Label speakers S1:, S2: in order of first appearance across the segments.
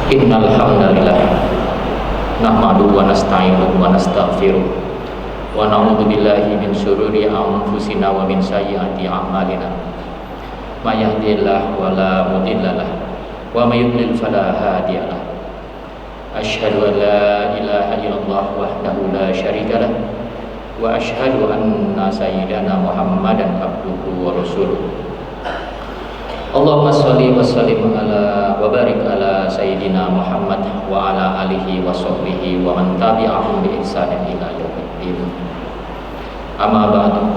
S1: Innal hamdalillah nahmaduhu wa nasta'inuhu wa nastaghfiruh wa na'udzu billahi min syururi anfusina wa min sayyiati a'malina. May yahdihillahu fala mudilla lahu wa may yudlil fala hadiya lahu. Asyhadu an la ilaha illallah wahdahu la syarika lahu wa asyhadu anna sayyidana Muhammadan abduhu wa rasuluh. Allahumma sholli wa sallim ala wa barik ala sayyidina Muhammad wa ala alihi wa sahbihi wa man tabi'ahum bi ihsanin ila yaumiddin. Amma ba'du.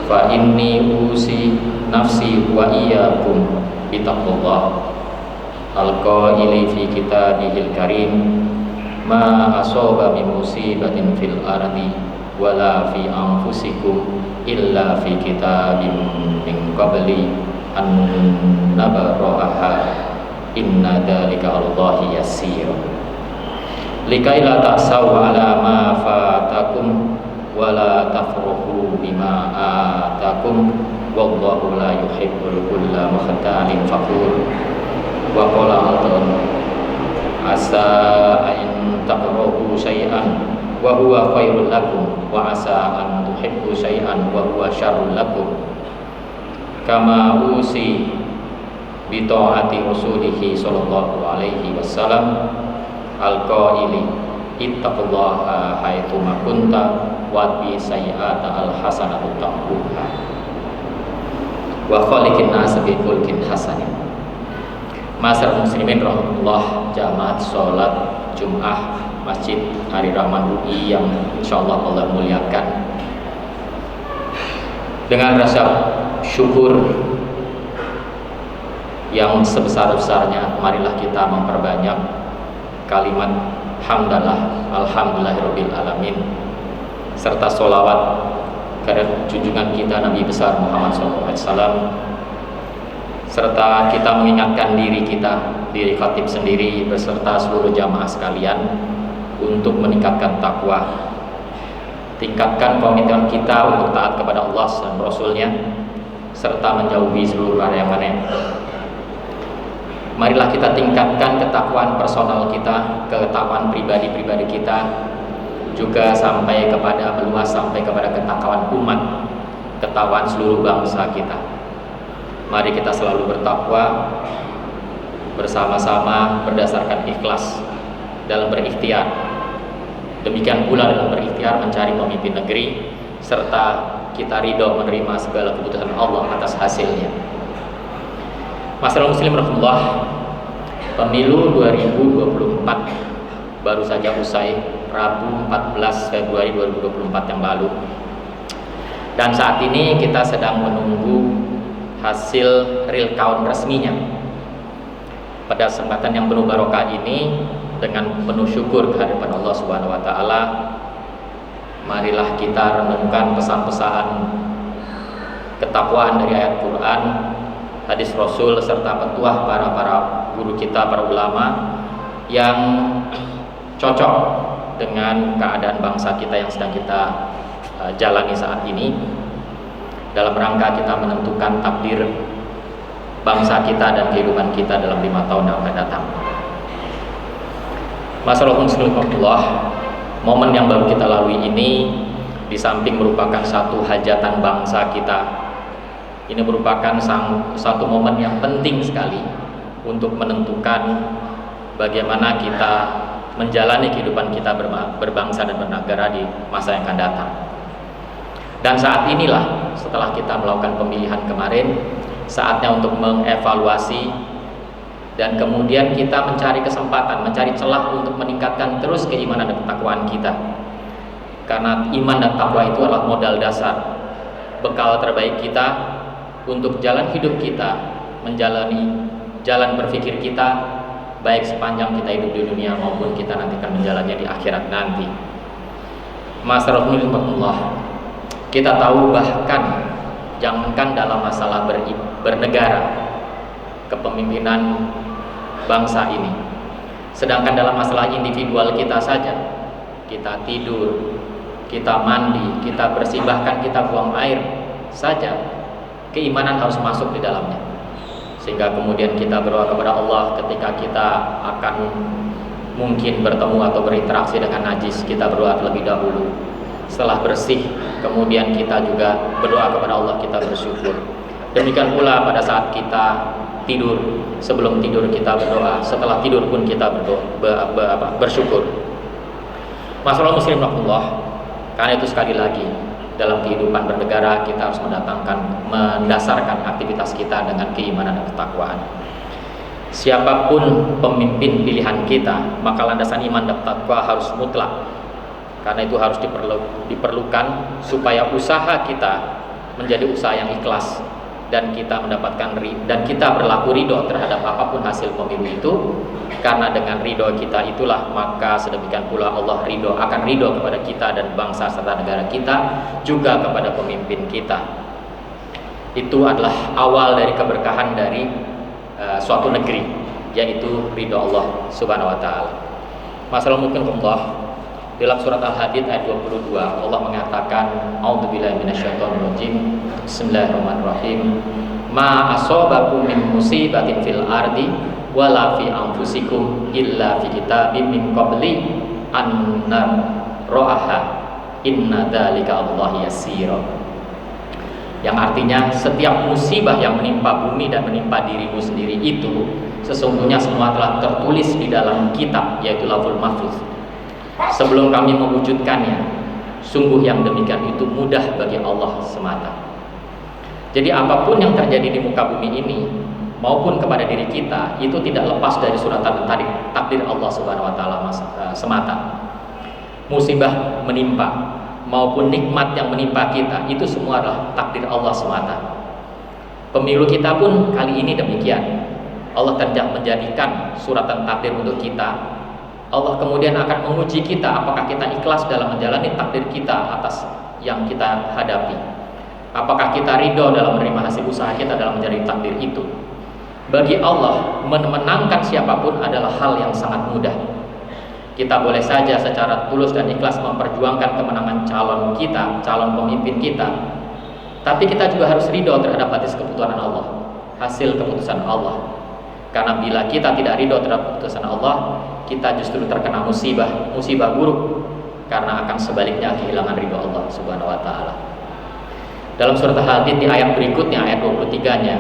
S1: Fa inni usi nafsi wa iyyakum bi taqwallah. Al-qaili fi kitabihil karim ma asaba min musibatin fil ardi wala fi anfusikum illa fi kitabim min qabli an nabra'aha inna dzalika 'alallahi yasir. Likai la ta'saw 'ala ma fatakum wa la tafrahu bima atakum wallahu la yuhibbul kulla mukhtalin fakhur. Wa qala Allah asa an takrahu syai'an wa huwa khairul lakum wa asa an tuhibbu syai'an wa huwa syarrul lakum. Kama usi bi ta'ati rasulihi sallallahu alaihi wasallam al-qaili ittaqullaha haitsu ma kunta wa bi sayyi'ata al-hasanatu tamhuha wa khaliqin nas bi khulqin hasanin. Masyarakat muslimin rahmatullah, jamaah salat Jumat Masjid Hari Rahman UI yang insyaallah Allah muliakan. Dengan rasa syukur yang sebesar-besarnya, marilah kita memperbanyak kalimat hamdalah alhamdulillahirabbil alamin serta sholawat kepada junjungan kita Nabi besar Muhammad SAW, serta kita mengingatkan diri kita, diri khatib sendiri beserta seluruh jamaah sekalian untuk meningkatkan takwa, tingkatkan komitmen kita untuk taat kepada Allah dan Rasul-Nya, serta menjauhi seluruh larangan-larangan. Marilah kita tingkatkan ketakwaan personal kita, ketakwaan pribadi-pribadi kita, juga sampai kepada meluas sampai kepada ketakwaan umat, ketakwaan seluruh bangsa kita. Mari kita selalu bertakwa bersama-sama berdasarkan ikhlas dalam berikhtiar. Demikian pula dalam berikhtiar mencari pemimpin negeri, serta kita ridho menerima segala keputusan Allah atas hasilnya. Masyarakat muslim rahmatullah, pemilu 2024 baru saja usai Rabu 14 Februari 2024 yang lalu. Dan saat ini kita sedang menunggu hasil real count resminya. Pada kesempatan yang penuh barokah ini, dengan penuh syukur kehadirat Allah Subhanahu wa taala, marilah kita renungkan pesan-pesan ketakwaan dari ayat Quran, hadis Rasul, serta petuah para guru kita, para ulama yang cocok dengan keadaan bangsa kita yang sedang kita jalani saat ini, dalam rangka kita menentukan takdir bangsa kita dan kehidupan kita dalam 5 tahun yang akan datang. Masyaallah muslimin, momen yang baru kita lalui ini, di samping merupakan satu hajatan bangsa kita, ini merupakan satu momen yang penting sekali untuk menentukan bagaimana kita menjalani kehidupan kita berbangsa dan bernegara di masa yang akan datang. Dan saat inilah, setelah kita melakukan pemilihan kemarin, saatnya untuk mengevaluasi dan kemudian kita mencari kesempatan, mencari celah untuk meningkatkan terus keimanan dan ketakwaan kita. Karena iman dan takwa itu adalah modal dasar, bekal terbaik kita untuk jalan hidup kita, menjalani jalan berpikir kita, baik sepanjang kita hidup di dunia maupun kita nanti akan menjalannya di akhirat nanti. Masyarakat muslimah, kita tahu bahkan jangankan dalam masalah bernegara, kepemimpinan bangsa ini, sedangkan dalam masalah individual kita saja, kita tidur, kita mandi, kita bersih, bahkan kita buang air saja, keimanan harus masuk di dalamnya. sehingga kemudian kita berdoa kepada Allah ketika kita akan mungkin bertemu atau berinteraksi dengan najis, kita berdoa terlebih dahulu. Setelah bersih, kemudian kita juga berdoa kepada Allah, kita bersyukur. Demikian pula pada saat kita tidur, sebelum tidur kita berdoa, setelah tidur pun kita bersyukur. Masalah muslim Allah, karena itu sekali lagi dalam kehidupan bernegara kita harus mendasarkan aktivitas kita dengan keimanan dan ketakwaan. Siapapun pemimpin pilihan kita, maka landasan iman dan takwa harus mutlak. Karena itu harus diperlukan supaya usaha kita menjadi usaha yang ikhlas dan kita mendapatkan dan kita berlaku ridho terhadap apapun hasil pemilu itu. Karena dengan ridho kita itulah maka sedemikian pula Allah akan ridho kepada kita dan bangsa serta negara kita, juga kepada pemimpin kita. Itu adalah awal dari keberkahan dari suatu negeri, yaitu ridho Allah Subhanahu wa taala. Masalah mungkin Allah dalam surat Al-Hadid ayat 22 Allah mengatakan, a'udzubillahi minasyaitonirrajim, bismillahirrahmanirrahim, ma asobakum min musibatin fil ardi wala fi anfusikum illa fi kitabim min qabli an nara'aha inna dzalika Allah yasir. Yang artinya setiap musibah yang menimpa bumi dan menimpa dirimu sendiri itu sesungguhnya semua telah tertulis di dalam kitab, yaitu Lauhul Mahfuz, sebelum kami mewujudkannya. Sungguh yang demikian itu mudah bagi Allah semata. Jadi apapun yang terjadi di muka bumi ini maupun kepada diri kita itu tidak lepas dari suratan takdir Allah Subhanahu wa taala semata. Musibah menimpa maupun nikmat yang menimpa kita itu semua adalah takdir Allah semata. Pemilu kita pun kali ini demikian. Allah tidak menjadikan suratan takdir untuk kita. Allah kemudian akan menguji kita apakah kita ikhlas dalam menjalani takdir kita atas yang kita hadapi. Apakah kita ridho dalam menerima hasil usaha kita dalam menjalani takdir itu. Bagi Allah, memenangkan siapapun adalah hal yang sangat mudah. Kita boleh saja secara tulus dan ikhlas memperjuangkan kemenangan calon kita, calon pemimpin kita. Tapi kita juga harus ridho terhadap atas keputusan Allah, hasil keputusan Allah. Karena bila kita tidak ridho terhadap keputusan Allah, kita justru terkena musibah buruk, karena akan sebaliknya kehilangan ridho Allah Subhanahu wa taala. Dalam surat Al-Hadid di ayat berikutnya, ayat 23-nya,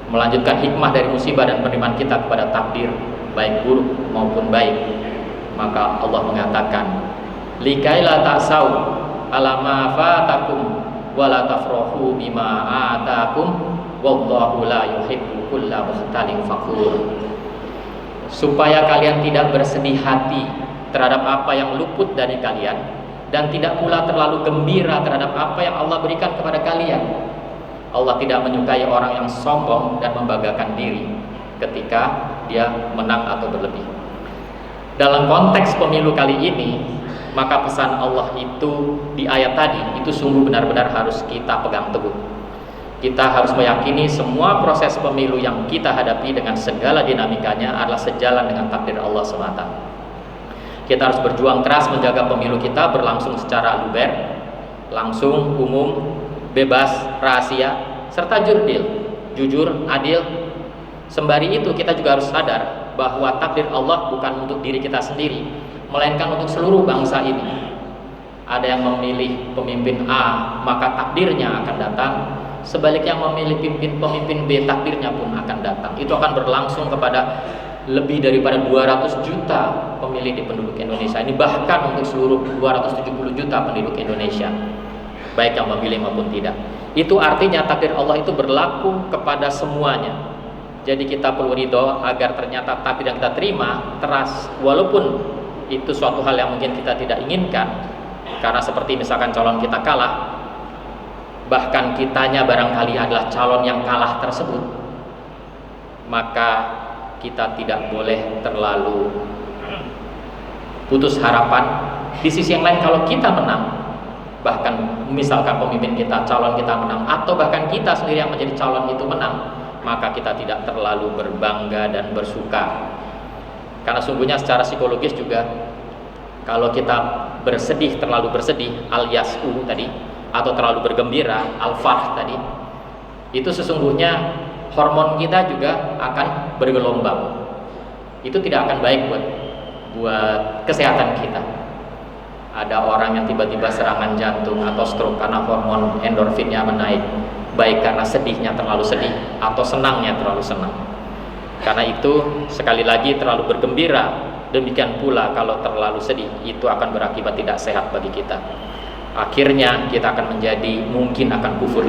S1: melanjutkan hikmah dari musibah dan penerimaan kita kepada takdir baik buruk maupun baik. Maka Allah mengatakan, likaila ta'sau ala ma fatakum wa la tafrahu bima atakum wallahu la yuhibbu kulla mukhtalin fakhur. Supaya kalian tidak bersedih hati terhadap apa yang luput dari kalian, dan tidak pula terlalu gembira terhadap apa yang Allah berikan kepada kalian. Allah tidak menyukai orang yang sombong dan membanggakan diri ketika dia menang atau berlebih. Dalam konteks pemilu kali ini, maka pesan Allah itu di ayat tadi itu sungguh benar-benar harus kita pegang teguh. Kita harus meyakini semua proses pemilu yang kita hadapi dengan segala dinamikanya adalah sejalan dengan takdir Allah semata. Kita harus berjuang keras menjaga pemilu kita berlangsung secara luber, langsung, umum, bebas, rahasia, serta jujur, adil. Sembari itu kita juga harus sadar bahwa takdir Allah bukan untuk diri kita sendiri, melainkan untuk seluruh bangsa ini. Ada yang memilih pemimpin A, maka takdirnya akan datang. Sebaliknya yang memilih pemimpin B, takdirnya pun akan datang. Itu akan berlangsung kepada lebih daripada 200 juta pemilih di penduduk Indonesia. Ini bahkan untuk seluruh 270 juta penduduk Indonesia, baik yang memilih maupun tidak. Itu artinya takdir Allah itu berlaku kepada semuanya. Jadi kita perlu ridho agar ternyata takdir yang kita terima teras, walaupun itu suatu hal yang mungkin kita tidak inginkan. Karena seperti misalkan calon kita kalah, bahkan kitanya barangkali adalah calon yang kalah tersebut, maka kita tidak boleh terlalu putus harapan. Di sisi yang lain, kalau kita menang, bahkan misalkan pemimpin kita, calon kita menang, atau bahkan kita sendiri yang menjadi calon itu menang, maka kita tidak terlalu berbangga dan bersuka. Karena sungguhnya secara psikologis juga, kalau kita terlalu bersedih, al-yasu tadi, atau terlalu bergembira, al-farh tadi, itu sesungguhnya hormon kita juga akan bergelombang. Itu tidak akan baik buat kesehatan kita. Ada orang yang tiba-tiba serangan jantung atau stroke karena hormon endorfinnya menaik, baik karena sedihnya terlalu sedih atau senangnya terlalu senang. Karena itu sekali lagi terlalu bergembira, demikian pula kalau terlalu sedih, itu akan berakibat tidak sehat bagi kita. Akhirnya kita akan menjadi, mungkin akan kufur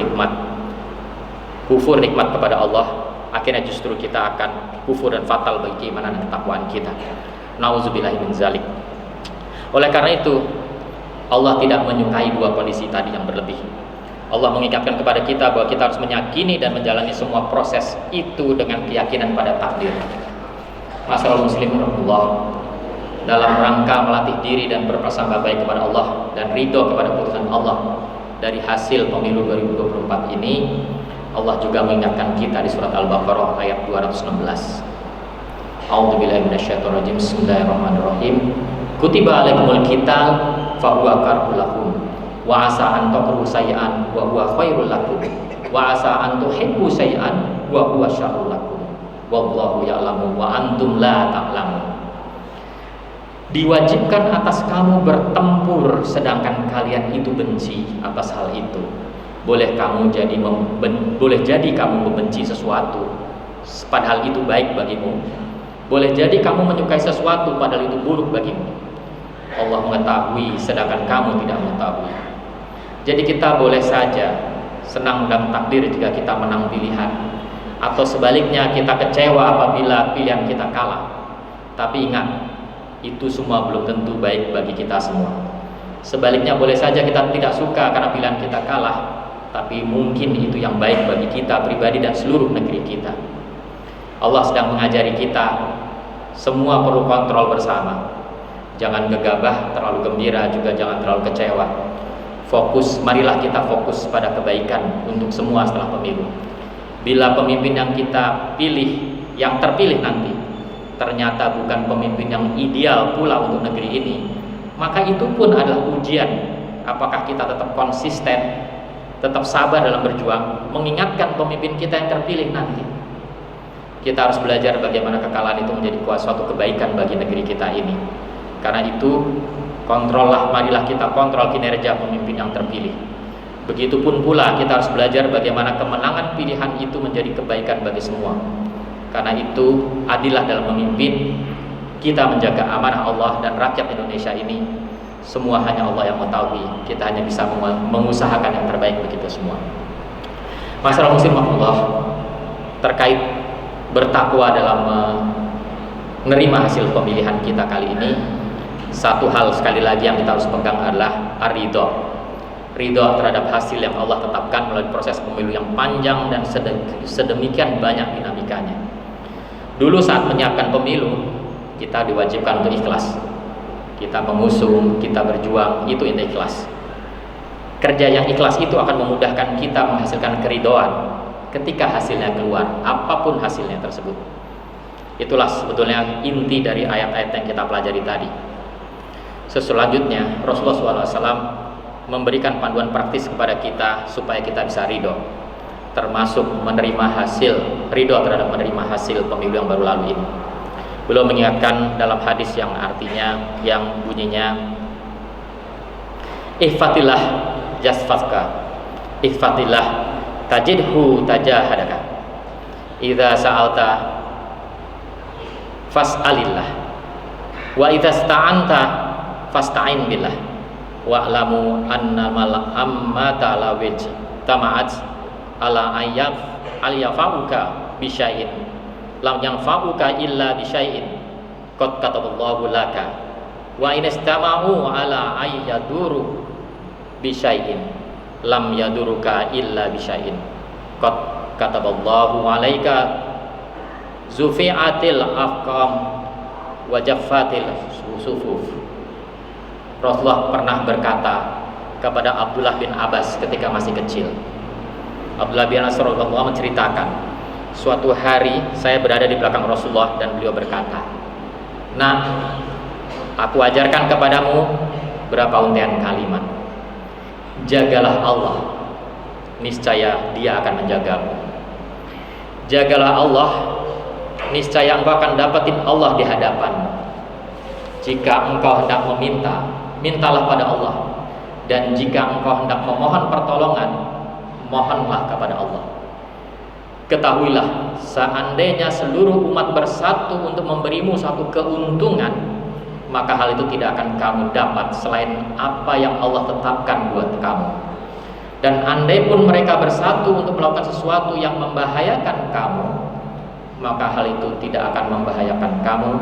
S1: nikmat kepada Allah. Akhirnya justru kita akan kufur dan fatal bagi keimanan dan ketakwaan kita. Nauzubillahi min zalik. Oleh karena itu, Allah tidak menyukai dua kondisi tadi yang berlebih. Allah mengingatkan kepada kita bahwa kita harus meyakini dan menjalani semua proses itu dengan keyakinan pada takdir. Masyaallah muslimin rahimahullah, dalam rangka melatih diri dan berprasangka baik kepada Allah dan ridho kepada keputusan Allah dari hasil pemilu 2024 ini, Allah juga mengingatkan kita di surat Al-Baqarah ayat 216. A'udzubillahi minasyaitonirrajim. Bismillahirrahmanirrahim. Kutiba alaikumul qital fa huwa karhul lakum wa asa an takrahu shay'an wa huwa khairul lakum wa asa an tuhibbu shay'an wa huwa syarrul lakum wallahu ya'lamu wa antum la ta'lamun. Diwajibkan atas kamu bertempur sedangkan kalian itu benci atas hal itu. Boleh jadi kamu membenci sesuatu padahal itu baik bagimu. Boleh jadi kamu menyukai sesuatu padahal itu buruk bagimu. Allah mengetahui sedangkan kamu tidak mengetahui. Jadi kita boleh saja senang dalam takdir jika kita menang pilihan, atau sebaliknya kita kecewa apabila pilihan kita kalah. Tapi ingat, itu semua belum tentu baik bagi kita semua. Sebaliknya boleh saja kita tidak suka karena pilihan kita kalah, tapi mungkin itu yang baik bagi kita pribadi dan seluruh negeri kita. Allah sedang mengajari kita, semua perlu kontrol bersama. Jangan gegabah, terlalu gembira, juga jangan terlalu kecewa. Marilah kita fokus pada kebaikan untuk semua setelah pemilu. Bila pemimpin yang kita pilih, yang terpilih nanti, ternyata bukan pemimpin yang ideal pula untuk negeri ini, maka itu pun adalah ujian. Apakah kita tetap konsisten, tetap sabar dalam berjuang, mengingatkan pemimpin kita yang terpilih nanti. Kita harus belajar bagaimana kekalahan itu menjadi suatu kebaikan bagi negeri kita ini. Karena itu, marilah kita kontrol kinerja pemimpin yang terpilih. Begitupun pula kita harus belajar bagaimana kemenangan pilihan itu menjadi kebaikan bagi semua. Karena itu, adillah dalam memimpin. Kita menjaga amanah Allah dan rakyat Indonesia ini. Semua hanya Allah yang mengetahui. Kita hanya bisa mengusahakan yang terbaik bagi kita semua. Masalah muslim Allah terkait bertakwa dalam menerima hasil pemilihan kita kali ini. Satu hal sekali lagi yang kita harus pegang adalah ridho terhadap hasil yang Allah tetapkan melalui proses pemilu yang panjang dan sedemikian banyak dinamikanya. Dulu saat menyiapkan pemilu, kita diwajibkan untuk ikhlas. Kita mengusung, kita berjuang, itu inti ikhlas. Kerja yang ikhlas itu akan memudahkan kita menghasilkan keridhaan ketika hasilnya keluar, apapun hasilnya tersebut. Itulah sebetulnya inti dari ayat-ayat yang kita pelajari tadi. Selanjutnya, Rasulullah SAW memberikan panduan praktis kepada kita supaya kita bisa ridho, termasuk ridho terhadap menerima hasil pemilu yang baru lalu ini. Beliau mengingatkan dalam hadis yang bunyinya, ihfatillah jasfatka, ihfatillah tajidhu tajahadaka, idza sa'alta fas'alillah, wa idza sta'anta fasta'in billah, wa'lamu annamal ammata la wajh tama'at ala al-yafa'uka bisyai'in lam yanfa'uka illa bisyai'in qad kataballahu laka wa in istama'u ala ayyaduru bisyai'in lam yaduruka illa bisyai'in qad kataballahu alaika zufi'atil afqam wa jaffatil sufuf. Rasulullah pernah berkata kepada Abdullah bin Abbas ketika masih kecil. Abdullah bin Abbas radhiyallahu menceritakan, suatu hari saya berada di belakang Rasulullah dan beliau berkata, "Nah, aku ajarkan kepadamu berapa untayan kalimat. Jagalah Allah, niscaya Dia akan menjagamu. Jagalah Allah, niscaya engkau akan dapatin Allah di hadapan. Jika engkau hendak meminta, mintalah pada Allah. Dan jika engkau hendak memohon pertolongan, mohonlah kepada Allah. Ketahuilah, seandainya seluruh umat bersatu untuk memberimu satu keuntungan, maka hal itu tidak akan kamu dapat selain apa yang Allah tetapkan buat kamu. Dan andai pun mereka bersatu untuk melakukan sesuatu yang membahayakan kamu, maka hal itu tidak akan membahayakan kamu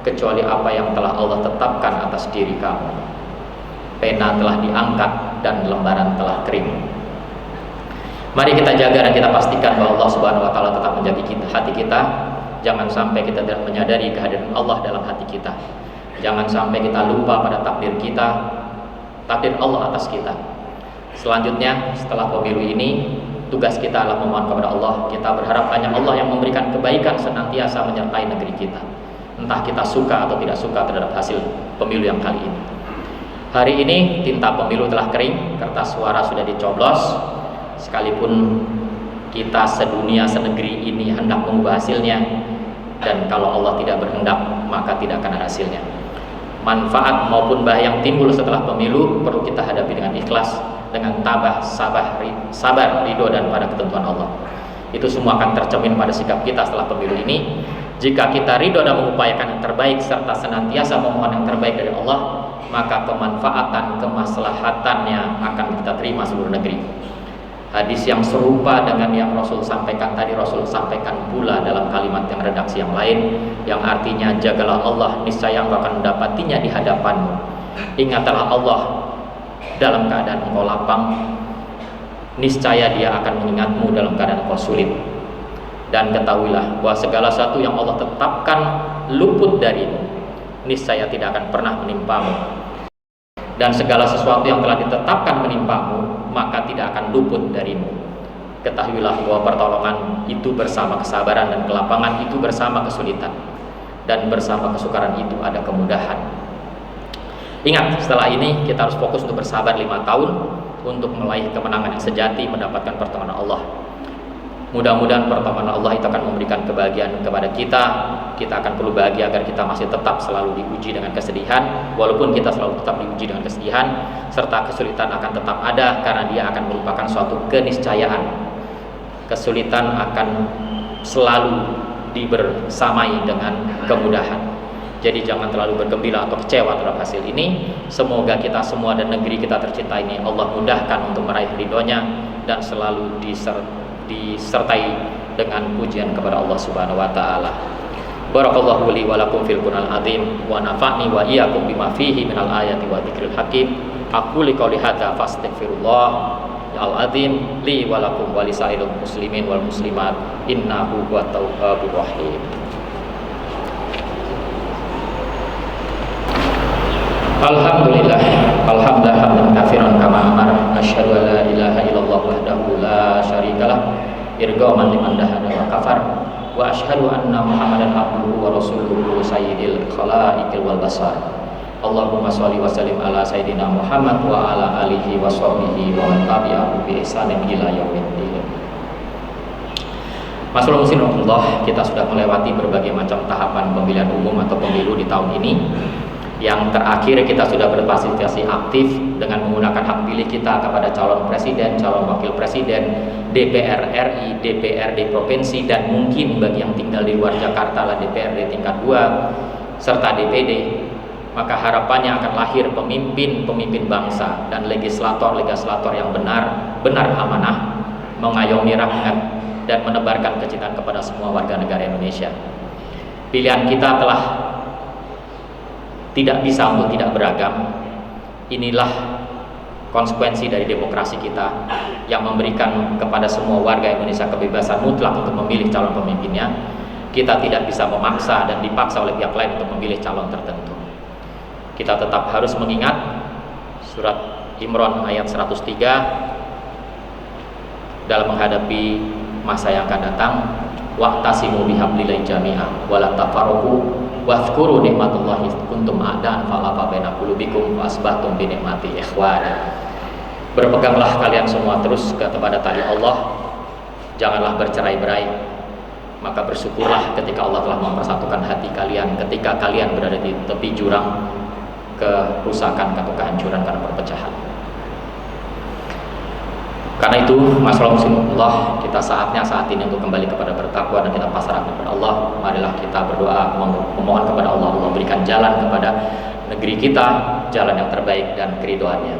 S1: kecuali apa yang telah Allah tetapkan atas diri kamu. Pena telah diangkat dan lembaran telah kering. Mari kita jaga dan kita pastikan bahwa Allah Subhanahu wa taala tetap menjaga hati kita. Jangan sampai kita tidak menyadari kehadiran Allah dalam hati kita. Jangan sampai kita lupa pada takdir kita, takdir Allah atas kita. Selanjutnya, setelah pemilu ini, tugas kita adalah memohon kepada Allah. Kita berharap hanya Allah yang memberikan kebaikan senantiasa menyertai negeri kita. Entah kita suka atau tidak suka terhadap hasil pemilu yang kali ini. Hari ini tinta pemilu telah kering, kertas suara sudah dicoblos. Sekalipun kita sedunia senegeri ini hendak mengubah hasilnya, dan kalau Allah tidak berkehendak maka tidak akan ada hasilnya. Manfaat maupun bahaya yang timbul setelah pemilu perlu kita hadapi dengan ikhlas, dengan tabah, sabar, ridho dan pada ketentuan Allah. Itu semua akan tercermin pada sikap kita setelah pemilu ini. Jika kita ridho dan mengupayakan yang terbaik serta senantiasa memohon yang terbaik dari Allah, maka kemanfaatan, kemaslahatannya akan kita terima seluruh negeri. Hadis yang serupa dengan yang Rasul sampaikan tadi, Rasul sampaikan pula dalam kalimat yang redaksi yang lain, yang artinya jagalah Allah, niscaya engkau akan mendapatinya di hadapanmu. Ingatlah Allah dalam keadaan engkau lapang, niscaya Dia akan mengingatmu dalam keadaan engkau sulit. Dan ketahuilah bahwa segala sesuatu yang Allah tetapkan luput darimu, niscaya tidak akan pernah menimpamu. Dan segala sesuatu yang telah ditetapkan menimpamu, maka tidak akan luput darimu. Ketahuilah bahwa pertolongan itu bersama kesabaran, dan kelapangan itu bersama kesulitan, dan bersama kesukaran itu ada kemudahan. Ingat, setelah ini kita harus fokus untuk bersabar 5 tahun untuk meraih kemenangan yang sejati, mendapatkan pertolongan Allah. Mudah-mudahan pertolongan Allah itu akan memberikan kebahagiaan kepada kita. Kita akan perlu bahagia agar kita masih tetap selalu diuji dengan kesedihan. Walaupun kita selalu tetap diuji dengan kesedihan, serta kesulitan akan tetap ada, karena dia akan merupakan suatu keniscayaan. Kesulitan akan selalu dibersamai dengan kemudahan. Jadi jangan terlalu bergembira atau kecewa terhadap hasil ini. Semoga kita semua dan negeri kita tercinta ini Allah mudahkan untuk meraih ridhonya, dan selalu disertai dengan pujian kepada Allah Subhanahu wa taala. Barakallahu li wa lakum fil Qur'anil azim wa nafa'ni wa iyyakum bima fihi minal ayati wa dzikril hakim. Aku li qouli hadza fastaghfirullah al azim li wa lakum wa lisairil muslimin wal muslimat innahu huwat tawwabur rahim. Alhamdulillah, alhamdulillah hamdan katsiran kama amara, asyhadu an la ilaha illallah wahdahu la syarikalah, irghaman liman dahada wa kafar, wa asyhadu anna Muhammadan abduhu wa rasuluhu sayyidil khalaiqil wal basar. Allahumma shalli wa sallim ala sayyidina Muhammad wa ala alihi wa sahbihi wa man tabi'ahu bi ihsanin ila yaumiddin. Masyaallah muslimin, kita sudah melewati berbagai macam tahapan pemilihan umum atau pemilu di tahun ini. Yang terakhir kita sudah berpartisipasi aktif dengan menggunakan hak pilih kita kepada calon presiden, calon wakil presiden, DPR RI, DPRD provinsi, dan mungkin bagi yang tinggal di luar Jakarta lah DPRD tingkat 2 serta DPD. Maka harapannya akan lahir pemimpin bangsa dan legislator yang benar amanah, mengayomi rakyat dan menebarkan kecintaan kepada semua warga negara Indonesia. Pilihan kita telah tidak bisa untuk tidak beragam. Inilah konsekuensi dari demokrasi kita yang memberikan kepada semua warga Indonesia kebebasan mutlak untuk memilih calon pemimpinnya. Kita tidak bisa memaksa dan dipaksa oleh pihak lain untuk memilih calon tertentu. Kita tetap harus mengingat surat Imran ayat 103 dalam menghadapi masa yang akan datang. Wa'tasimu bihablillahi jami'an wa la tafarraqu wadhkuru nikmatallahi kuntum a'daan fa'alafa baina qulubikum fasbahtum bi nikmati ikhwana. Berpeganglah kalian semua terus kepada tali Allah, janganlah bercerai-berai, Maka bersyukurlah ketika Allah telah mempersatukan hati kalian ketika kalian berada di tepi jurang kerusakan atau kehancuran karena perpecahan. Karena itu, masyaallah muslimullah, kita saatnya saat ini untuk kembali kepada bertakwa dan kita pasrahkan kepada Allah. Marilah kita berdoa memohon kepada Allah, Allah berikan jalan kepada negeri kita, jalan yang terbaik dan keridhoannya.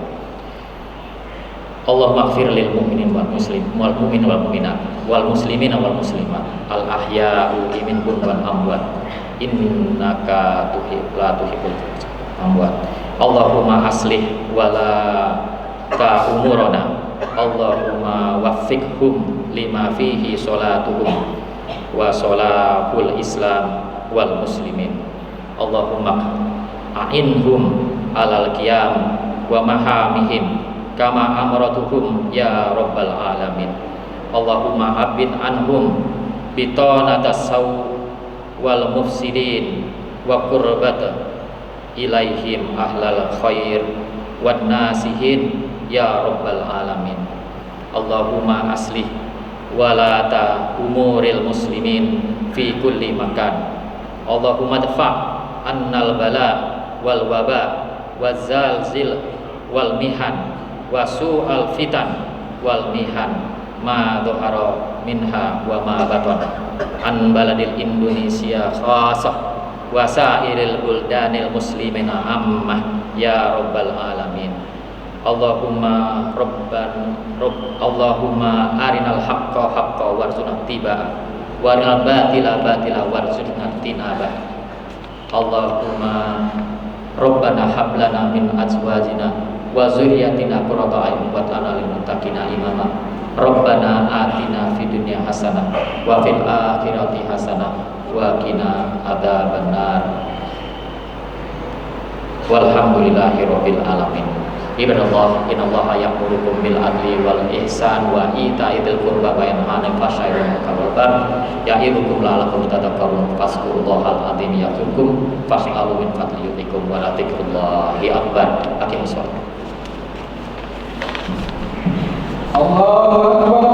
S1: Allahumma ighfir lil mu'minin wal mu'min wal mu'minat wal muslimin wal muslimat al ahya'u minhum wal amwat innaka la tuhibbul amwat. Allahumma aslih wala ta umurana, Allahumma waffiqhum lima fihi sholatuhum wa sholahul islam wal muslimin. Allahumma a'inhum alal qiyam wa mahamihim kama amratuhum ya rabbal alamin. Allahumma habib anhum bitanatas saw wal mufsidin wa qurbata ilaihim ahlal khair wan nasihin ya rabbal alamin. Allahumma aslih walata umuril muslimin fi kulli makan. Allahumma dfa' annal bala wal waba wazalzil wal mihan wa su'al fitan wal mihan ma dhahara minha wa ma batan an baladil Indonesia khasah wa sa'iril buldanil muslimina ammah ya rabbal alamin. Allahumma Allahumma arinal haqqa haqqa warzuqna tibaa wa arinal batila batila warzuqna tinabah. Allahumma Rabbana hab lana min azwajina wa zurriyyatina qurrata a'yun waj'alna lil muttaqina imama. Rabbana atina fid dunya hasanah wa fil akhirati hasanah wa qina adzabannar. Walhamdulillahi rabbil alamin. Ibadallah, innallaha ya'murukum bil adli wal ihsan wa ita'i dzil qurba wa yanha 'anil fahsya'i wal munkari wal baghi ya'idukum la'allakum tadhakkarun. Fazkurullahal azim yadhkurkum fas'alu min fadli yutikum wa la dzikrullahi akbar. Aqimus shalah.
S2: Allahu akbar.